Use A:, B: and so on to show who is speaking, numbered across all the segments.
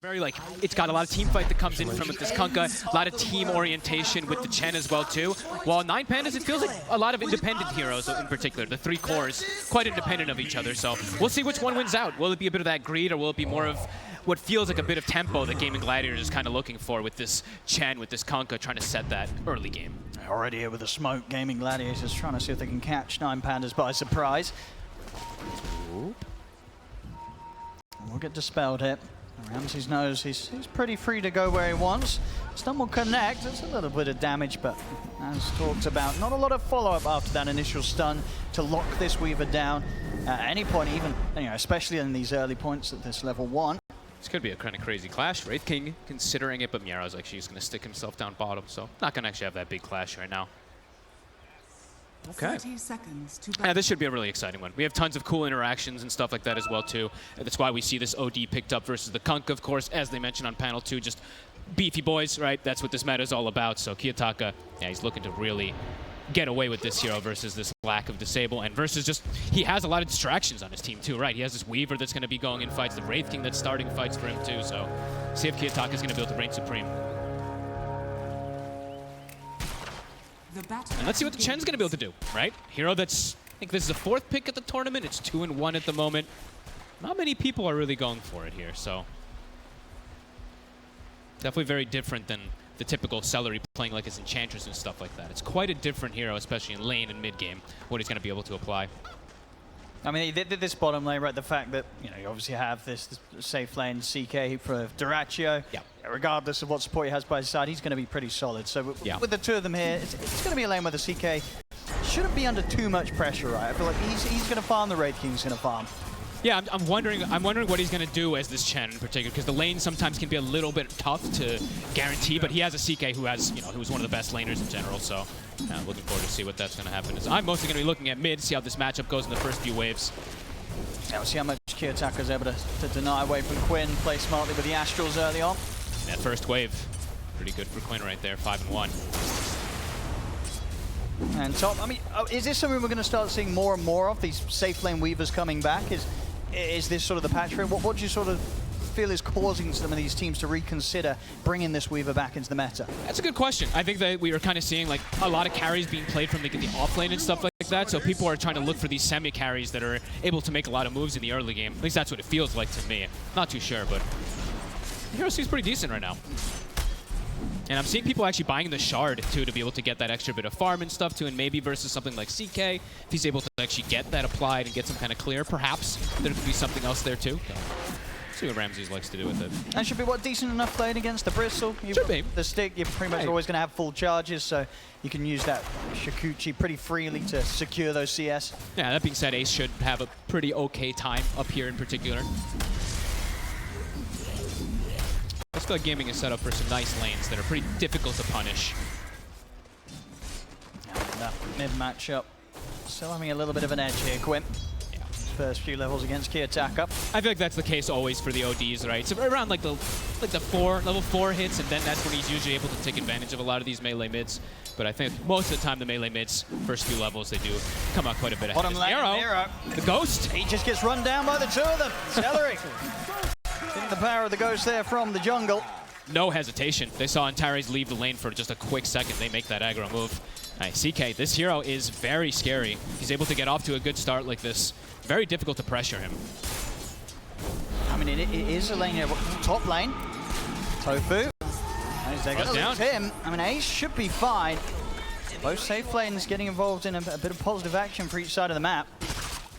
A: Very like, it's got a lot of team fight that comes in from this Kunkka, a lot of team orientation with the Chen as well too. While 9 Pandas, it feels like a lot of independent heroes in particular, the 3 cores, quite independent of each other. So we'll see which one wins out. Will it be a bit of that greed, or will it be more of what feels like a bit of tempo that Gaming Gladiators is kind of looking for with this Chen, with this Kunkka, trying to set that early game.
B: Already here with the smoke, Gaming Gladiators trying to see if they can catch 9 Pandas by surprise.
A: Ooh.
B: We'll get dispelled here. Ramsey's knows he's pretty free to go where he wants. Stun will connect. It's a little bit of damage, but as talked about, not a lot of follow-up after that initial stun to lock this Weaver down at any point, even, you know, especially in these early points at this level 1.
A: This could be a kind of crazy clash. Wraith King considering it, but Miaro's actually just going to stick himself down bottom, so not going to actually have that big clash right now. Okay.
C: 30 seconds to
A: Yeah, this should be a really exciting one. We have tons of cool interactions and stuff like that as well too. That's why we see this OD picked up versus the Kunkka, of course, as they mentioned on panel 2, just beefy boys, right? That's what this meta is all about. So Kiyotaka, yeah, he's looking to really get away with this hero versus this lack of disable, and versus just, he has a lot of distractions on his team too, right? He has this Weaver that's going to be going in fights, the Wraith King that's starting fights for him too, so see if Kiyotaka's going to be able to reign supreme. And let's see what the Chen's going to be able to do, right? Hero that's, I think this is the 4th pick at the tournament. It's 2-1 at the moment. Not many people are really going for it here, so definitely very different than the typical Celery playing like his Enchantress and stuff like that. It's quite a different hero, especially in lane and mid game, what he's going to be able to apply.
B: I mean, this bottom lane, right? The fact that, you know, you obviously have this safe lane CK for Duraccio.
A: Yeah.
B: Regardless of what support he has by his side, he's going to be pretty solid. So with the 2 of them here, it's going to be a lane where the CK shouldn't be under too much pressure, right? I feel like he's going to farm, the Wraith King's going to farm.
A: Yeah, I'm wondering what he's going to do as this Chen in particular, because the lane sometimes can be a little bit tough to guarantee, but he has a CK who has, you know, who's one of the best laners in general, so looking forward to see what that's going to happen. I'm mostly going to be looking at mid, see how this matchup goes in the first few waves.
B: Yeah, we'll see how much Kiyotaka's able to deny away from Quinn, play smartly with the Astrals early on.
A: That first wave, pretty good for Quinn right there, 5-1.
B: And top, I mean, is this something we're going to start seeing more and more of, these safe lane Weavers coming back? Is this sort of the patch for it? What do you sort of feel is causing some of these teams to reconsider bringing this Weaver back into the meta?
A: That's a good question. I think that we were kind of seeing like a lot of carries being played from the off lane and stuff like that, so people are trying to look for these semi-carries that are able to make a lot of moves in the early game. At least that's what it feels like to me. Not too sure, but the hero seems pretty decent right now. And I'm seeing people actually buying the Shard, too, to be able to get that extra bit of farm and stuff, too, and maybe versus something like CK, if he's able to actually get that applied and get some kind of clear, perhaps there could be something else there, too. See what Ramses likes to do with it.
B: And should be, what, decent enough lane against the Bristle?
A: Should be.
B: The stick, you're pretty much always going to have full charges, so you can use that Shikuchi pretty freely to secure those CS.
A: Yeah, that being said, Ace should have a pretty okay time up here in particular. I feel like gaming is set up for some nice lanes that are pretty difficult to punish.
B: And that mid matchup still having a little bit of an edge here, Quinn.
A: Yeah.
B: First few levels against Kiyotaka.
A: I feel like that's the case always for the ODs, right? So around like the level 4 hits, and then that's when he's usually able to take advantage of a lot of these melee mids. But I think most of the time the melee mids, first few levels, they do come out quite a bit ahead.
B: Bottom lane, Miro.
A: The Ghost.
B: He just gets run down by the 2 of them. Celery. The power of the Ghost there from the jungle.
A: No hesitation. They saw Antares leave the lane for just a quick second. They make that aggro move. Right, CK, this hero is very scary. He's able to get off to a good start like this. Very difficult to pressure him.
B: I mean, it is a lane here. Top lane. Tofu. They're going to lose him. I mean, Ace should be fine. Both safe lanes getting involved in a bit of positive action for each side of the map.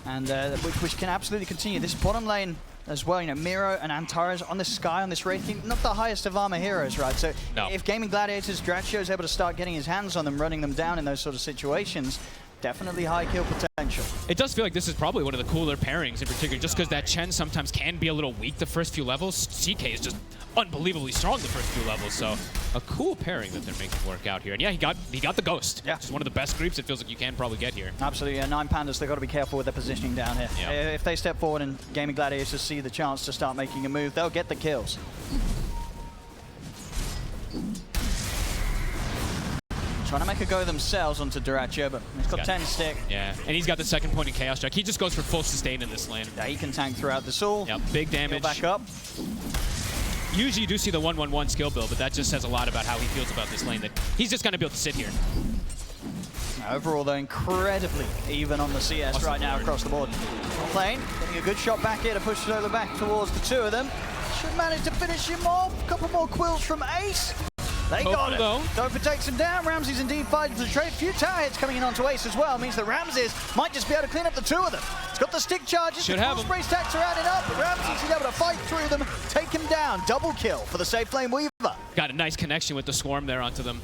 B: And which can absolutely continue. This bottom lane as well, you know, Miro and Antares on the Sky, on this Wraith King, not the highest of armor heroes, right? So if Gaming Gladiators, Draccio is able to start getting his hands on them, running them down in those sort of situations, definitely high kill potential.
A: It does feel like this is probably one of the cooler pairings in particular, just because that Chen sometimes can be a little weak the first few levels. CK is just unbelievably strong the first few levels, so a cool pairing that they're making work out here. And yeah, he got the Ghost.
B: Yeah.
A: Which is one of the best creeps it feels like you can probably get here.
B: Absolutely, yeah. 9 Pandas, they've got to be careful with their positioning down here.
A: Yeah.
B: If they step forward and Gaming Gladiators see the chance to start making a move, they'll get the kills. Trying to make a go themselves onto Duraccio, but he's got 10 stick.
A: Yeah, and he's got the second point in Chaos Strike. He just goes for full sustain in this lane.
B: Yeah, he can tank throughout this all.
A: Yep, big damage.
B: Back up.
A: usually you do see the 1-1-1 skill build, but that just says a lot about how he feels about this lane, that he's just going to be able to sit here.
B: Overall, though, incredibly even on the CS right now across the board. Lane getting a good shot back here to push Solo back towards the two of them. Should manage to finish him off. A couple more quills from Ace. They got it. Topher takes him down. Ramsey's indeed fighting for the trade. A few tower hits coming in onto Ace as well. Means that Ramses might just be able to clean up the two of them. He's got the stick charges.
A: Should have him.
B: Spray stacks are adding up. But Ramses is able to fight through them, take him down. Double kill for the safe lane Weaver.
A: Got a nice connection with the swarm there onto them.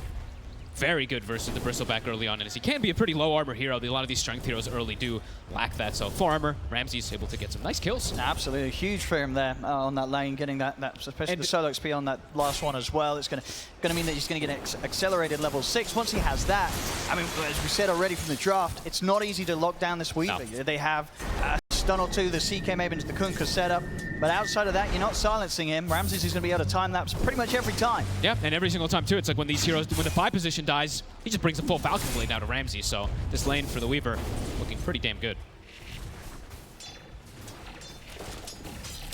A: Very good versus the Bristleback early on, and as he can be a pretty low armor hero, a lot of these strength heroes early do lack that. So 4 armor, Ramsey's able to get some nice kills.
B: Absolutely huge for him there on that lane, getting that especially the solo XP on that last one as well. It's going to mean that he's going to get accelerated level 6. Once he has that, I mean, as we said already from the draft, it's not easy to lock down this Weaver. No. They have stun or two, the CK maybe into the Kunkka setup, but outside of that, you're not silencing him. Ramses is going to be able to time that pretty much every time.
A: Yeah, and every single time too. It's like when these heroes, when the 5 position dies, he just brings a full Falcon Blade down to Ramsey. So this lane for the Weaver looking pretty damn good.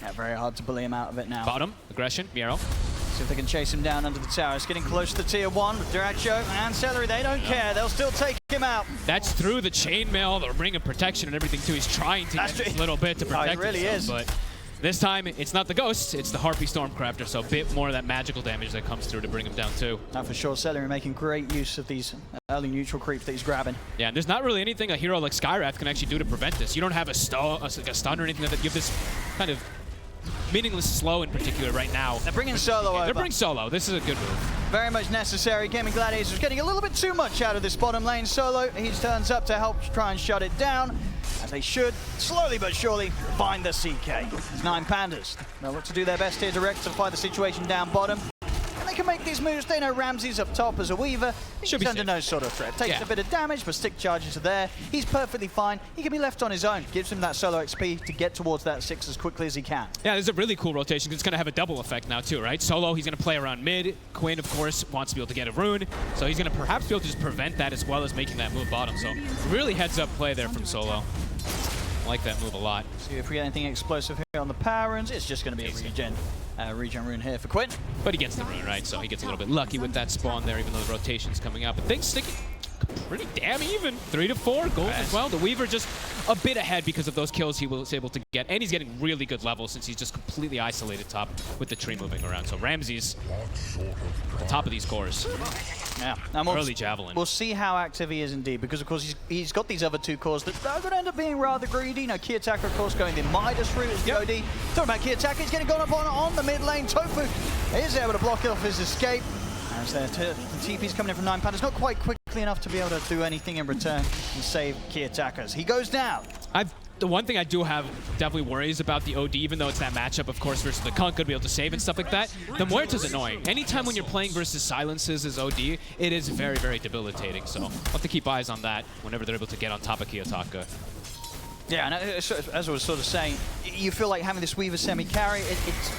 B: Yeah, very hard to bully him out of it now.
A: Bottom, aggression, Miero.
B: See if they can chase him down under the tower. It's getting close to tier 1 with Duracho and Celery. They don't care. They'll still take him out.
A: That's through the chainmail, the ring of protection and everything too. He's trying to get a little bit to protect himself, but this time it's not the Ghost, it's the Harpy Stormcrafter, so a bit more of that magical damage that comes through to bring him down too.
B: Now for sure, Celery making great use of these early neutral creeps that he's grabbing.
A: Yeah, and there's not really anything a hero like Skywrath can actually do to prevent this. You don't have a stun or anything that give this kind of meaningless slow in particular right now.
B: They're bringing Solo over.
A: They're bringing Solo. This is a good move.
B: Very much necessary. Gaming Gladiators getting a little bit too much out of this bottom lane. Solo, he turns up to help try and shut it down, as they should, slowly but surely, find the CK. It's 9 Pandas. They'll look to do their best here to rectify the situation down bottom. They can make these moves. They know Ramsey's up top as a Weaver. He's under no sort of threat. Takes a bit of damage, but stick charges are there. He's perfectly fine. He can be left on his own. Gives him that solo XP to get towards that 6 as quickly as he can. Yeah,
A: there's a really cool rotation. It's going to have a double effect now too, right? Solo, he's going to play around mid. Quinn, of course, wants to be able to get a rune. So he's going to perhaps be able to just prevent that as well as making that move bottom. So really heads up play there from Solo. I like that move a lot.
B: See if we get anything explosive here on the power runes. It's just going to be a regen rune here for Quinn.
A: But he gets the rune, right? So he gets a little bit lucky with that spawn there, even though the rotation's coming out. But things sticking pretty damn even. 3 to 4 gold as well. The Weaver just a bit ahead because of those kills he was able to get. And he's getting really good levels since he's just completely isolated top with the tree moving around. So Ramsey's at the top of these cores.
B: Yeah.
A: Early Javelin.
B: We'll see how active he is indeed, because of course he's got these other 2 cores that are going to end up being rather greedy. You know, Kiyotaka, of course, going the Midas route as the OD. Talking about Kiyotaka, he's getting gone up on the mid lane. Tofu is able to block off his escape. As the TP's coming in from 9 Pandas, not quite quickly enough to be able to do anything in return and save Kiyotaka's. He goes down.
A: The one thing I do have definitely worries about the OD, even though it's that matchup, of course, versus the Kunkka to be able to save and stuff like that. The Muerta's annoying. Anytime when you're playing versus silences as OD, it is very, very debilitating. So we'll have to keep eyes on that whenever they're able to get on top of Kiyotaka.
B: Yeah, and as I was sort of saying, you feel like having this Weaver semi-carry,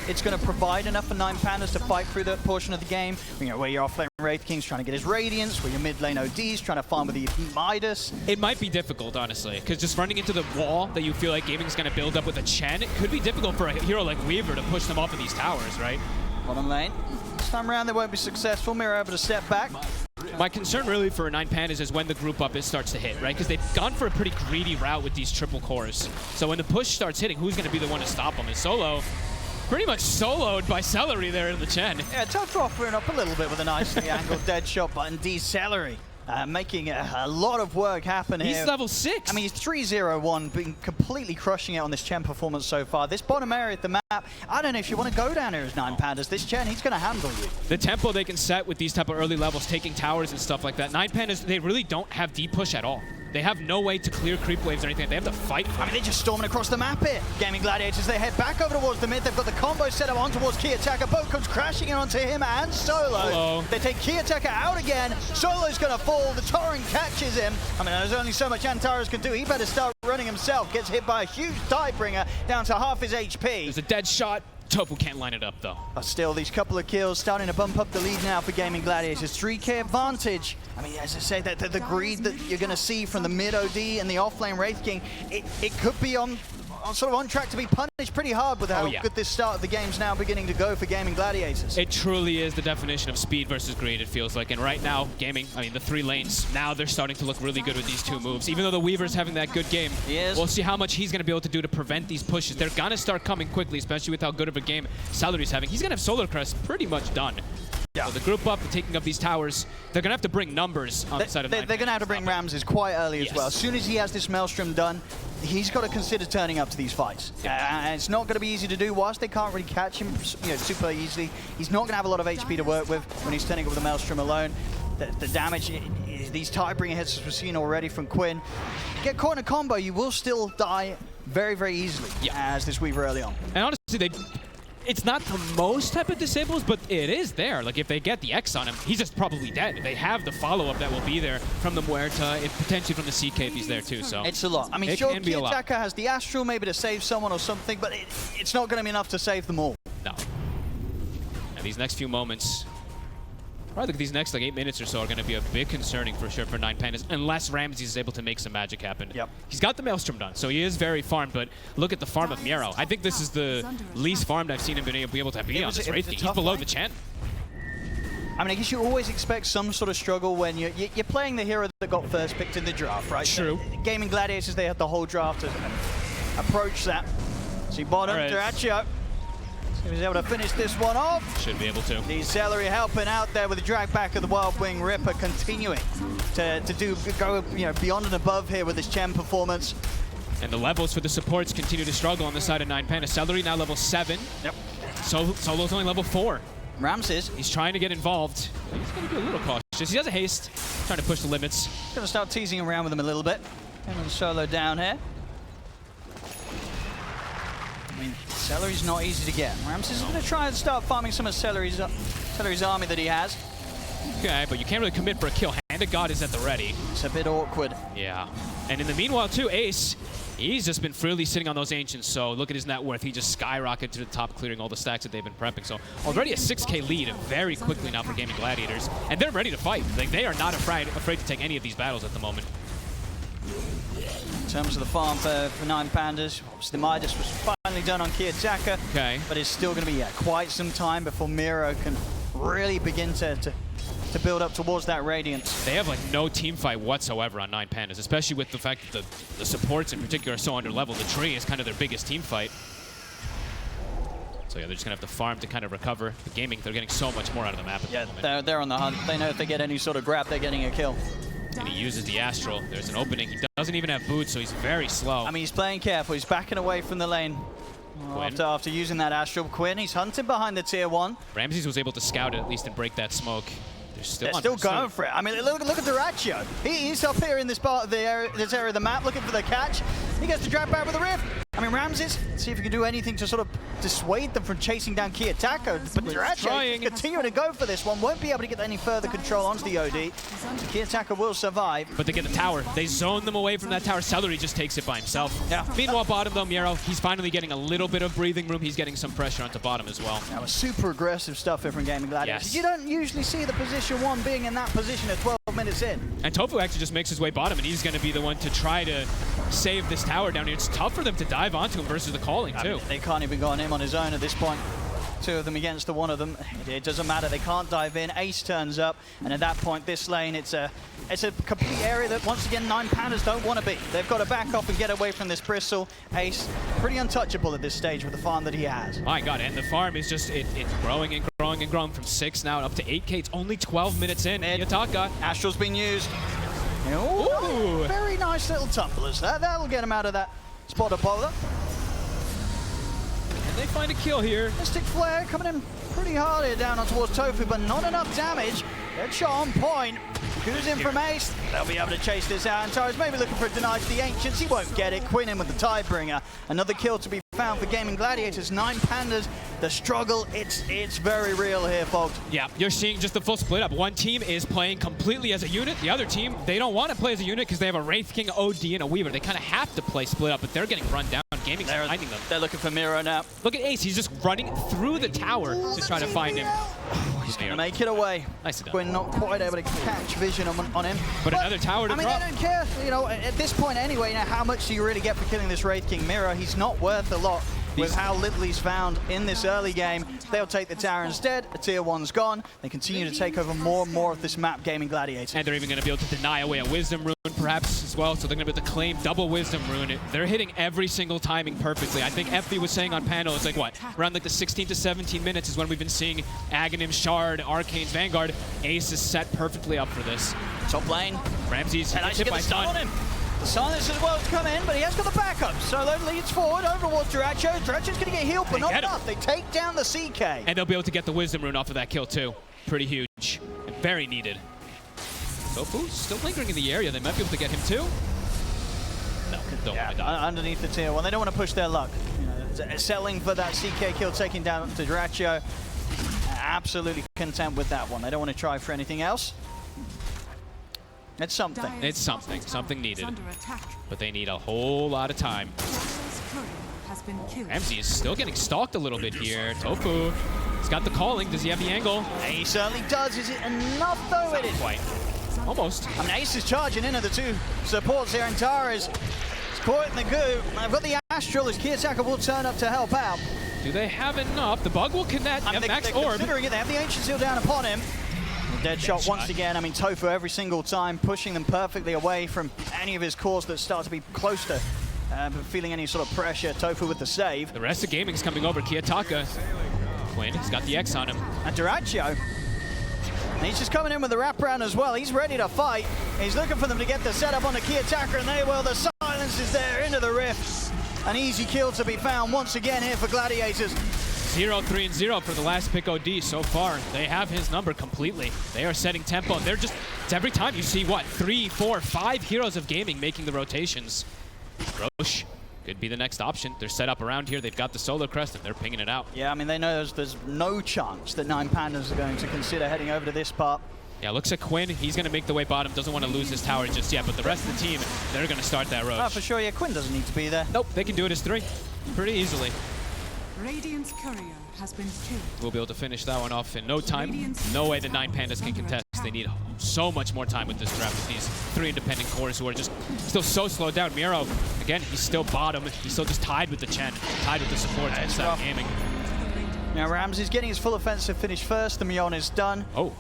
B: it's going to provide enough for 9 Pandas to fight through that portion of the game. You know, where your off-lane Wraith King's trying to get his Radiance, where your mid-lane OD's trying to farm with the Midas.
A: It might be difficult, honestly, because just running into the wall that you feel like gaming's going to build up with a Chen, it could be difficult for a hero like Weaver to push them off of these towers, right?
B: Bottom lane. This time around, they won't be successful. Mira able to step back.
A: My concern really for 9 Pandas is when the group up starts to hit, right? Because they've gone for a pretty greedy route with these triple cores. So when the push starts hitting, who's going to be the one to stop them? And Solo, pretty much soloed by Celery there in the Chen.
B: Yeah, tough offering up a little bit with a nicely angled dead shot, but indeed Celery making a lot of work happen here.
A: He's level 6.
B: I mean, he's 3-0-1, been completely crushing it on this Chen performance so far. This bottom area of the map, I don't know if you want to go down here as 9 Pandas. This Chen, he's going to handle you.
A: The tempo they can set with these type of early levels, taking towers and stuff like that. 9 Pandas, they really don't have deep push at all. They have no way to clear creep waves or anything. They have to fight for it.
B: I mean, they're just storming across the map here. Gaming Gladiators, they head back over towards the mid. They've got the combo set up on towards Kiyotaka. Both comes crashing in onto him and Solo.
A: Hello.
B: They take Kiyotaka out again. Solo's going to fall. The Torrent catches him. I mean, there's only so much Antares can do. He better start running himself. Gets hit by a huge Tidebringer down to half his HP.
A: There's a dead shot. Tofu can't line it up, though.
B: But still, these couple of kills starting to bump up the lead now for Gaming Gladiators. 3K advantage. I mean, as I say, that the greed that you're going to see from the mid OD and the offlane Wraith King, it could be on sort of on track to be punished pretty hard with how good this start of the game's now beginning to go for Gaming Gladiators.
A: It truly is the definition of speed versus greed, it feels like. And right now, Gaming, I mean, the 3 lanes, now they're starting to look really good with these 2 moves. Even though the Weaver's having that good game, we'll see how much he's going to be able to do to prevent these pushes. They're going to start coming quickly, especially with how good of a game Salary's having. He's going to have Solar Crest pretty much done. Yeah. So the group up and taking up these towers, they're going to have to bring numbers on the side of
B: They're going to have to bring Ramses quite early as well. As soon as he has this Maelstrom done, he's got to consider turning up to these fights. It's not going to be easy to do. Whilst they can't really catch him super easily, he's not going to have a lot of HP to work with when he's turning up with the Maelstrom alone. The damage, these Tidebringer hits, as we've seen already from Quinn. Get caught in a combo, you will still die very, very easily as this Weaver early on.
A: And honestly, it's not the most type of disables, but it is there. Like, if they get the X on him, he's just probably dead. They have the follow-up that will be there from the Muerta, and potentially from the CK if he's there too, so.
B: It's a lot. I mean, sure, Kiyotaka has the Astral maybe to save someone or something, but it's not going to be enough to save them all.
A: No. And these next few moments, probably these next like 8 minutes or so are going to be a bit concerning for sure for 9 Pandas, unless Ramses is able to make some magic happen.
B: Yep.
A: He's got the Maelstrom done, so he is very farmed, but look at the farm of Miero. I think this is the least farmed I've seen him be able to be on this Wraith King. He's below the Chen.
B: I mean, I guess you always expect some sort of struggle when you're playing the hero that got first picked in the draft, right?
A: True.
B: Gaming Gladiators, they had the whole draft to approach that. See bottom, Duraccio. He was able to finish this one off.
A: Should be able to.
B: The Celery helping out there with the drag back of the Wild Wing Ripper, continuing to go beyond and above here with his Chen performance.
A: And the levels for the supports continue to struggle on the side of 9 Pandas. Celery now level 7.
B: Yep.
A: Solo's only level 4.
B: Ramses.
A: He's trying to get involved. He's going to be a little cautious. He has a haste, trying to push the limits.
B: Going to start teasing around with him a little bit. Him and Solo down here. I mean, Celery's not easy to get. Ramses is going to try and start farming some of Celery's army that he has.
A: Okay, but you can't really commit for a kill. Hand of God is at the ready.
B: It's a bit awkward.
A: Yeah. And in the meanwhile, too, Ace, he's just been freely sitting on those Ancients, so look at his net worth. He just skyrocketed to the top, clearing all the stacks that they've been prepping. So already a 6K lead very quickly now for Gaming Gladiators, and they're ready to fight. Like, they are not afraid to take any of these battles at the moment.
B: In terms of the farm for 9 Pandas, obviously the Midas was finally done on Kiyotaka, but it's still going to be quite some time before Miero can really begin to build up towards that Radiance.
A: They have like no team fight whatsoever on 9 Pandas, especially with the fact that the supports in particular are so under level. The tree is kind of their biggest team fight. So yeah, they're just going to have to farm to kind of recover. The Gaming, they're getting so much more out of the map at the moment.
B: They're on the hunt. They know if they get any sort of grab, they're getting a kill.
A: And he uses the Astral. There's an opening. He doesn't even have boots, so he's very slow.
B: I mean, he's playing careful. He's backing away from the lane. After using that Astral. Quinn, he's hunting behind the tier 1.
A: Ramses was able to scout it at least and break that smoke. They're
B: still going for it. I mean, look at Duraccio. He's up here in this part of the area, of the map, looking for the catch. He gets to drag back with a rift. I mean, Ramses, see if he can do anything to sort of dissuade them from chasing down Kiyotaka. But Duraccio continuing to go for this one. Won't be able to get any further control onto the OD. So Kiyotaka will survive.
A: But they get the tower. They zone them away from that tower. Celery just takes it by himself. Yeah. Meanwhile, bottom though, Miero, he's finally getting a little bit of breathing room. He's getting some pressure onto bottom as well.
B: That was super aggressive stuff here from Gaming Gladiators. You don't usually see the position 1 being in that position at 12 minutes in.
A: And Tofu actually just makes his way bottom, and he's going to be the one to try to save this tower down here. It's tough for them to dive onto him versus the calling, too.
B: They can't even go on him on his own at this point. 2 of them against the 1 of them. It doesn't matter. They can't dive in. Ace turns up, and at that point, this lane, it's a complete area that, once again, 9 Pandas don't want to be. They've got to back off and get away from this Bristle. Ace, pretty untouchable at this stage with the farm that he has.
A: My God, and the farm is just, it's growing and growing and growing from 6 now up to 8K. It's only 12 minutes in. Kiyotaka.
B: Astral's been used. Ooh, very nice little tumblers. That'll get him out of that spot of bowler.
A: And they find a kill here.
B: Mystic Flare coming in pretty hard here down on towards Tofu, but not enough damage. Headshot on point. Goes in from Ace. They'll be able to chase this out. And Torres maybe looking for a deny to the Ancients. He won't get it. Quinn in with the Tidebringer. Another kill to be found for Gaming Gladiators. 9 Pandas. The struggle, it's very real here, folks.
A: Yeah, you're seeing just the full split up. One team is playing completely as a unit. The other team, they don't want to play as a unit because they have a Wraith King, OD, and a Weaver. They kind of have to play split up, but they're getting run down. Gaming's finding them.
B: They're looking for Miero now.
A: Look at Ace. He's just running through the tower to try to find him.
B: he's going to make it away.
A: Nice done.
B: We're not quite able to catch vision on him.
A: But another tower to drop.
B: I don't care, you know, at this point anyway, you know, how much do you really get for killing this Wraith King Mira? He's not worth a lot with how little he's found in this early game. They'll take the tower instead. A tier 1's gone. They continue to take over more and more of this map, gaming Gladiators.
A: And they're even going to be able to deny away a Wisdom Rune perhaps as well, so they're going to be able to claim double Wisdom Rune. They're hitting every single timing perfectly. I think FB was saying on panel, it's like what, around like the 16 to 17 minutes is when we've been seeing Aghanim, Shard, Arcane's Vanguard. Ace is set perfectly up for this.
B: Top lane.
A: Ramses
B: and
A: hit by stun
B: on him. The silence as well has come in, but he has got the backup. Solo leads forward over towards Duracho. Duracho's going to get healed, but not enough. They take down the CK.
A: And they'll be able to get the Wisdom Rune off of that kill too. Pretty huge and very needed. Tofu still lingering in the area. They might be able to get him too. No, don't want to die.
B: Underneath the tier 1. They don't want to push their luck. You know, selling for that CK kill, taking down to Duracho. Absolutely content with that one. They don't want to try for anything else. It's something.
A: It's something. Something needed. But they need a whole lot of time. Ramsey is still getting stalked a little bit here. Tofu, he's got the calling. Does he have the angle?
B: He certainly does. Is it enough though?
A: Not quite. Almost.
B: I mean, Ace is charging into the two supports here, and Tara's caught in the goo. I've got the Astral as Kiyotaka will turn up to help out.
A: Do they have enough? The bug will connect. Max
B: they're
A: orb.
B: Considering it, they have the Ancient Seal down upon him. Dead shot once again. I mean, Tofu every single time pushing them perfectly away from any of his cores that start to be close to feeling any sort of pressure. Tofu with the save.
A: The rest of gaming's coming over. Kiyotaka. Quinn, he's got the X on him.
B: And Duracho. And he's just coming in with the wraparound as well. He's ready to fight. He's looking for them to get the setup on the Kiyotaka, and they will. The silence is there into the rift. An easy kill to be found once again here for Gladiators.
A: 0-3-0 for the last pick OD so far. They have his number completely. They are setting tempo. They're just, it's every time you see what, 3, 4, 5 heroes of gaming making the rotations. Roche could be the next option. They're set up around here. They've got the solo crest and they're pinging it out.
B: Yeah, I mean, they know there's no chance that 9 Pandas are going to consider heading over to this part.
A: Yeah, looks at Quinn. He's going to make the way bottom. Doesn't want to lose his tower just yet, but the rest of the team, they're going to start that Roche.
B: Oh, for sure. Yeah, Quinn doesn't need to be there.
A: Nope, they can do it as 3 pretty easily.
C: Radiant's courier has been killed.
A: We'll be able to finish that one off in no time. No way the 9 Pandas can contest. They need so much more time with this draft with these 3 independent cores who are just still so slowed down. Miro, again, he's still bottom. He's still just tied with the Chen, tied with the supports inside gaming.
B: Now Ramsey's getting his full offensive finish first. The Mion is done.
A: Oh.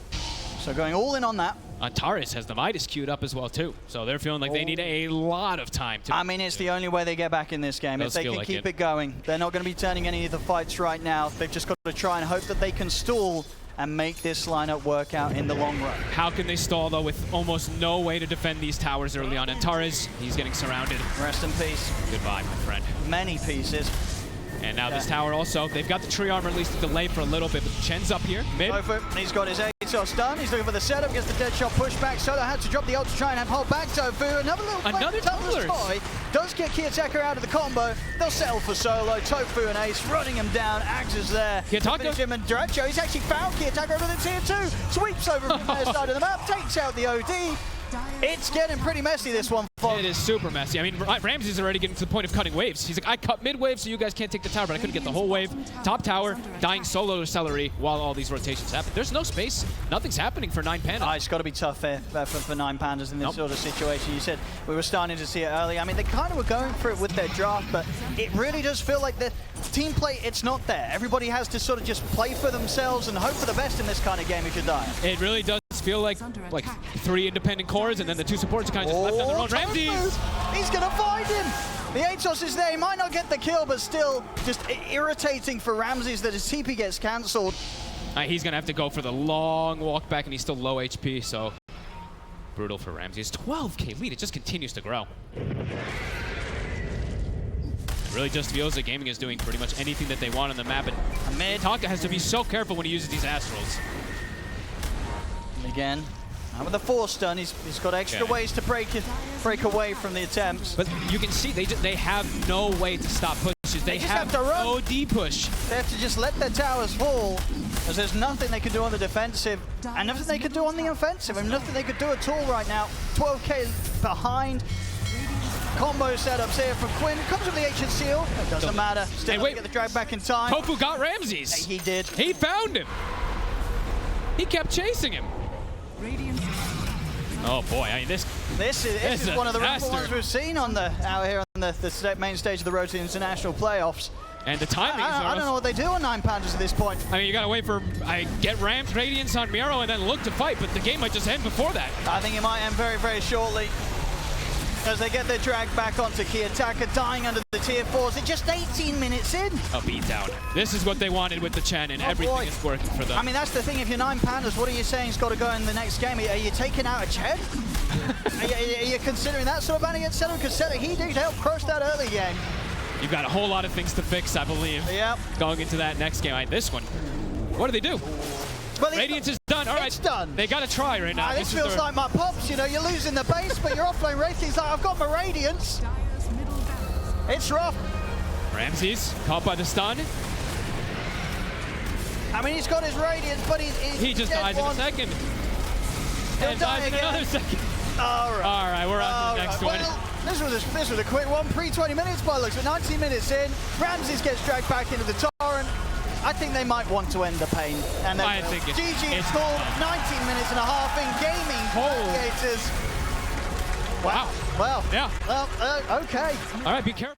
B: So going all in on that.
A: Antares has the Midas queued up as well too. So they're feeling like they need a lot of time to...
B: I mean, it's the only way they get back in this game. If they can keep it going. They're not going to be turning any of the fights right now. They've just got to try and hope that they can stall and make this lineup work out in the long run.
A: How can they stall though with almost no way to defend these towers early on? Antares, he's getting surrounded.
B: Rest in peace.
A: Goodbye, my friend.
B: Many pieces.
A: And now this tower also, they've got the tree armor at least to delay for a little bit, but Chen's up here, mid.
B: He's got his ASOS done. He's looking for the setup, gets the dead shot pushback. Solo had to drop the ult to try and have hold back Tofu. Another tumbler toy does get Kiyotaka out of the combo. They'll settle for Solo. Tofu and Ace running him down. Axe is there.
A: Kiyotaka.
B: Him and Duracho. He's actually found Kiyotaka over the tier 2. Sweeps over from their side of the map, takes out the OD. It's getting pretty messy, this one, folks.
A: It is super messy. I mean, Ramsey's already getting to the point of cutting waves. He's like, I cut mid-wave so you guys can't take the tower, but I couldn't get the whole wave. Top tower, dying solo to Celery while all these rotations happen. There's no space. Nothing's happening for 9 Pandas.
B: It's got to be tough for 9 Pandas in this sort of situation. You said we were starting to see it early. I mean, they kind of were going for it with their draft, but it really does feel like the team play, it's not there. Everybody has to sort of just play for themselves and hope for the best in this kind of game if you die.
A: It really does feel like 3 independent cores and then the 2 supports are kind of just left on their own. Ramses!
B: He's going to find him! The ASOS is there. He might not get the kill, but still just irritating for Ramses that his TP gets cancelled.
A: He's going to have to go for the long walk back, and he's still low HP, so brutal for Ramses. 12k lead. It just continues to grow. It really just feels that gaming is doing pretty much anything that they want on the map, and Taka has to be so careful when he uses these Astrals.
B: And again, with the force stun, he's got extra ways to break away from the attempts.
A: But you can see they have no way to stop pushes. They have
B: to run.
A: OD push.
B: They have to just let their towers fall, because there's nothing they can do on the defensive, and nothing they can do on the offensive, and nothing they could do at all right now. 12k behind. Combo setups here from Quinn. Comes with the Ancient Seal. It doesn't matter. Still get the drag back in time.
A: Tofu got Ramses.
B: He did.
A: He found him. He kept chasing him.
C: Radiant's
A: Oh boy, I mean this
B: is one of the rougher
A: disaster.
B: ones we've seen on out here on the main stage of the Road to International playoffs.
A: And the timing is
B: I don't know what they do on 9 Pandas at this point.
A: I mean, you gotta wait for get Rams Radiance on Miro and then look to fight, but the game might just end before that.
B: I think it might end very, very shortly as they get their drag back onto Key Attacker, dying under the tier 4s. They're just 18 minutes in.
A: A beatdown. This is what they wanted with the Chen, and everything
B: boy.
A: is working for them.
B: I mean, that's the thing. If you're 9 Pandas, what are you saying has got to go in the next game? Are you taking out a Chen? are you considering that sort of banning against Seto? Because Seto, he did help crush that early game.
A: You've got a whole lot of things to fix, I believe.
B: Yep.
A: Going into that next game. This one, what do they do?
B: Well,
A: Radiance is done. All right,
B: it's done.
A: They got to try right now.
B: This feels like my pops. You know, you're losing the base, but your offlane Wraith, he's like, I've got my Radiance.
C: Dire's middle barracks.
B: It's rough.
A: Ramses caught by the stun.
B: I mean, he's got his Radiance, but
A: He just dies in a second.
B: He'll
A: And
B: die
A: dies in
B: again.
A: another second.
B: All right.
A: All right, we're on to the next one.
B: Well, this was a quick one, pre-20 minutes by looks, but 19 minutes in, Ramses gets dragged back into the torrent. I think they might want to end the pain. And then
A: I think
B: GG
A: it's
B: full,
A: done.
B: 19 minutes and a half in gaming.
A: Holy.
B: Gladiators.
A: Wow.
B: Well,
A: Yeah.
B: well, okay.
A: All right, be careful.